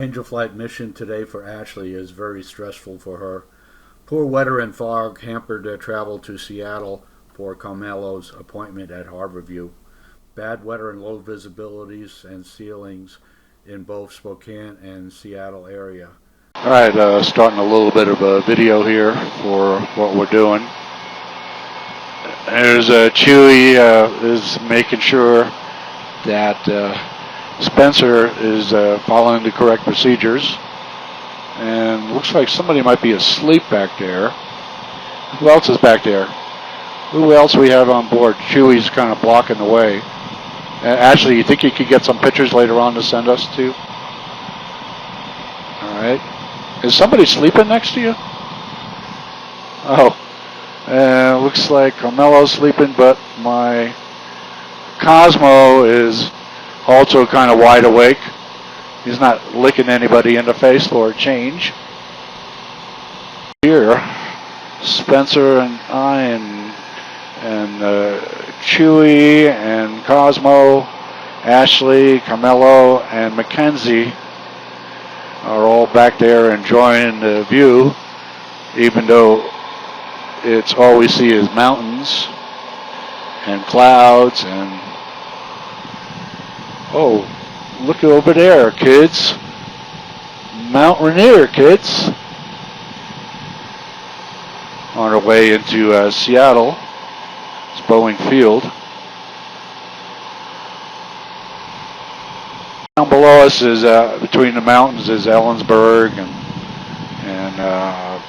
Angel flight mission today for Ashley is very stressful for her. Poor weather and fog hampered their travel to Seattle for Carmelo's appointment at Harborview. Bad weather and low visibilities and ceilings in both Spokane and Seattle area. All right, starting a little bit of a video here for what we're doing. There's Chewy is making sure that Spencer is following the correct procedures. And looks like somebody might be asleep back there. Who else is back there? Who else we have on board? Chewy's kind of blocking the way. Ashley, you think you could get some pictures later on to send us to? All right. Is somebody sleeping next to you? Oh. Looks like Carmelo's sleeping, but my Cosmo is also kind of wide awake. He's not licking anybody in the face for a change. Here, Spencer and I and Chewy and Cosmo, Ashley, Carmelo, and Mackenzie are all back there enjoying the view, even though it's all we see is mountains and clouds and oh, look over there, kids. Mount Rainier, kids. On our way into Seattle. It's Boeing Field. Down below us is, between the mountains, is Ellensburg and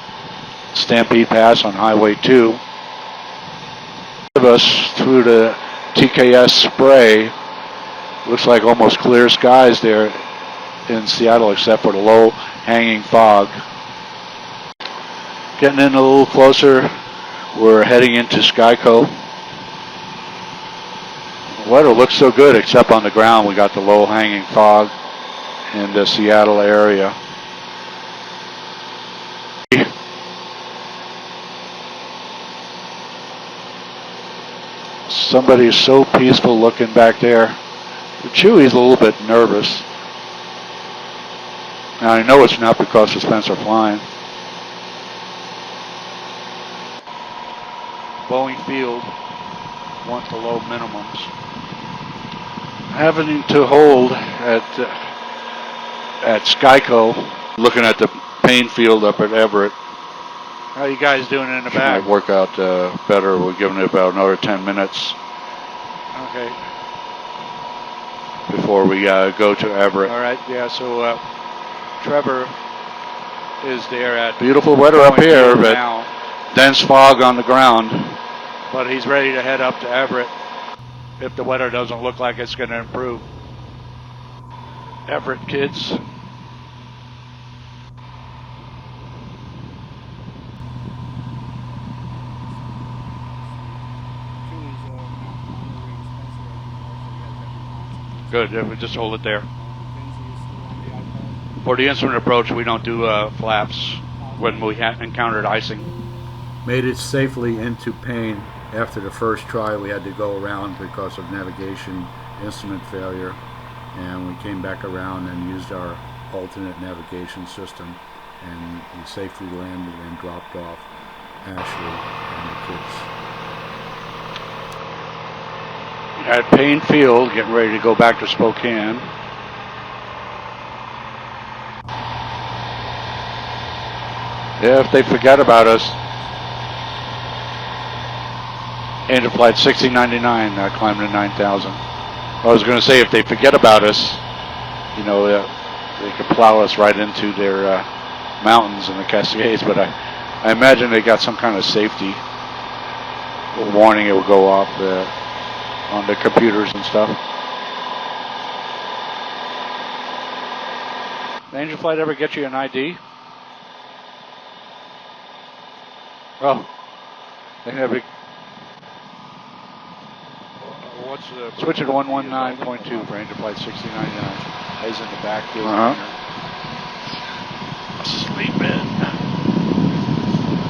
Stampede Pass on Highway 2. Of us through the TKS spray. Looks like almost clear skies there in Seattle except for the low hanging fog. Getting in a little closer, we're heading into Skyco. The weather looks so good except on the ground we got the low hanging fog in the Seattle area. Somebody's so peaceful looking back there. Chewy's a little bit nervous. Now I know it's not because the Spencer flying. Boeing Field want the low minimums. Having to hold at Skyco, looking at the Paine Field up at Everett. How you guys doing in the back? Might work out better. We're giving it about another 10 minutes. Okay. Before we go to Everett. All right, yeah, so Trevor is there at... Beautiful weather up here, but now. Dense fog on the ground. But he's ready to head up to Everett if the weather doesn't look like it's going to improve. Everett, kids. Good, we just hold it there. For the instrument approach, we don't do flaps when we encountered icing. Made it safely into Paine. After the first try, we had to go around because of navigation instrument failure, and we came back around and used our alternate navigation system, and we safely landed and dropped off Ashley and the kids. At Paine Field, getting ready to go back to Spokane. Yeah, if they forget about us. Angel Flight 6099, climbing to 9,000. I was going to say, if they forget about us, you know, they could plow us right into their mountains and the Cascades, but I imagine they got some kind of safety warning. It will go off on the computers and stuff. Did Angel Flight ever get you an ID? Oh, they have a... What's the... Switch it to 119.2 for Angel Flight 6099. Eyes in the back. Sleeping.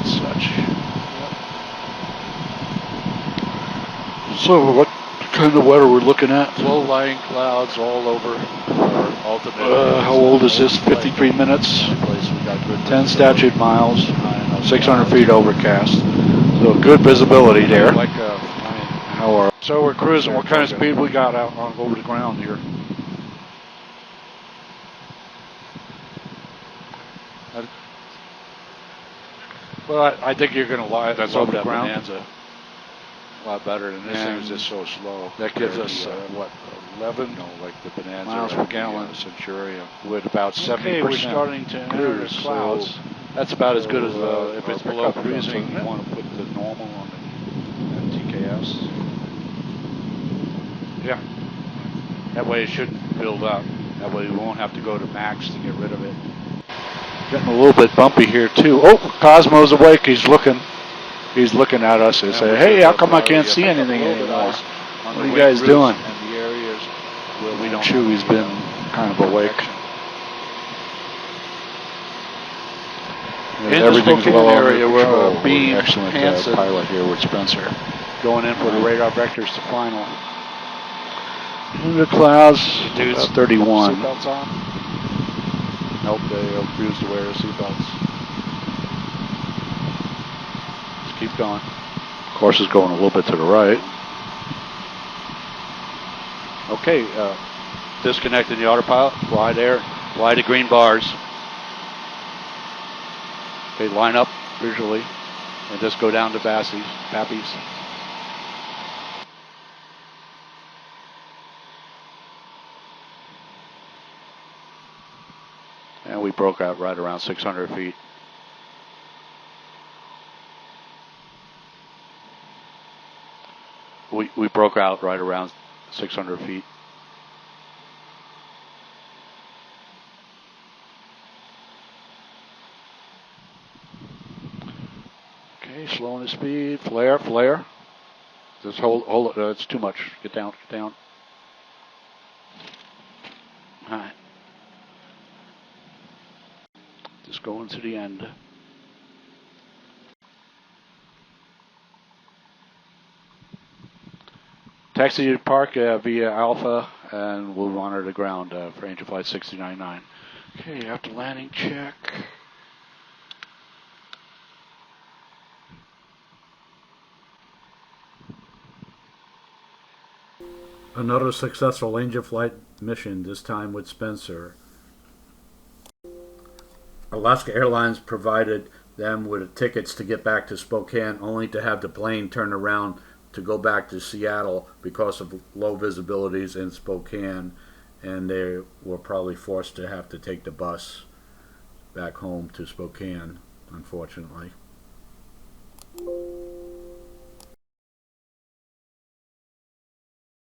Such. So what kind of weather we're looking at. Low-lying clouds all over our altitude. How old is this? 53 minutes. 10 statute miles. 600 feet overcast. So good visibility there. So we're cruising. What kind of speed we got out on over the ground here? Well, I think you're going to lie. That's over the ground. Bonanza. A lot better than this thing is just so slow. That gives us what, 11? No, like the Bonanza miles per gallon. Centurion with about 70%. We're starting to enter the clouds. So that's about as good as if it's below cruising. You want to put the normal on the TKS. Yeah. That way it shouldn't build up. That way we won't have to go to max to get rid of it. Getting a little bit bumpy here too. Oh, Cosmo's awake. He's looking. He's looking at us and say, "Hey, how come I can't see anything anymore? What are you guys doing?" I'm sure he's been kind of awake. In the Spokane area, we're being excellent pilot here with Spencer, going in for the radar vectors to final. In the clouds, dudes, 31. Seatbelts on? Nope, they refuse to wear seatbelts. Just keep going. Of course, it's going a little bit to the right. Okay, disconnecting the autopilot. Fly there. Fly the green bars. Okay, line up visually, and just go down to Pappy's. And we broke out right around 600 feet. We broke out right around 600 feet. Okay, slowing the speed. Flare. Just hold it. It's too much. Get down. All right. Just going to the end. Taxi to park via Alpha, and we'll monitor the ground for Angel Flight 699. Okay, after landing check. Another successful Angel Flight mission, this time with Spencer. Alaska Airlines provided them with tickets to get back to Spokane, only to have the plane turn around to go back to Seattle because of low visibilities in Spokane, and they were probably forced to have to take the bus back home to Spokane, unfortunately.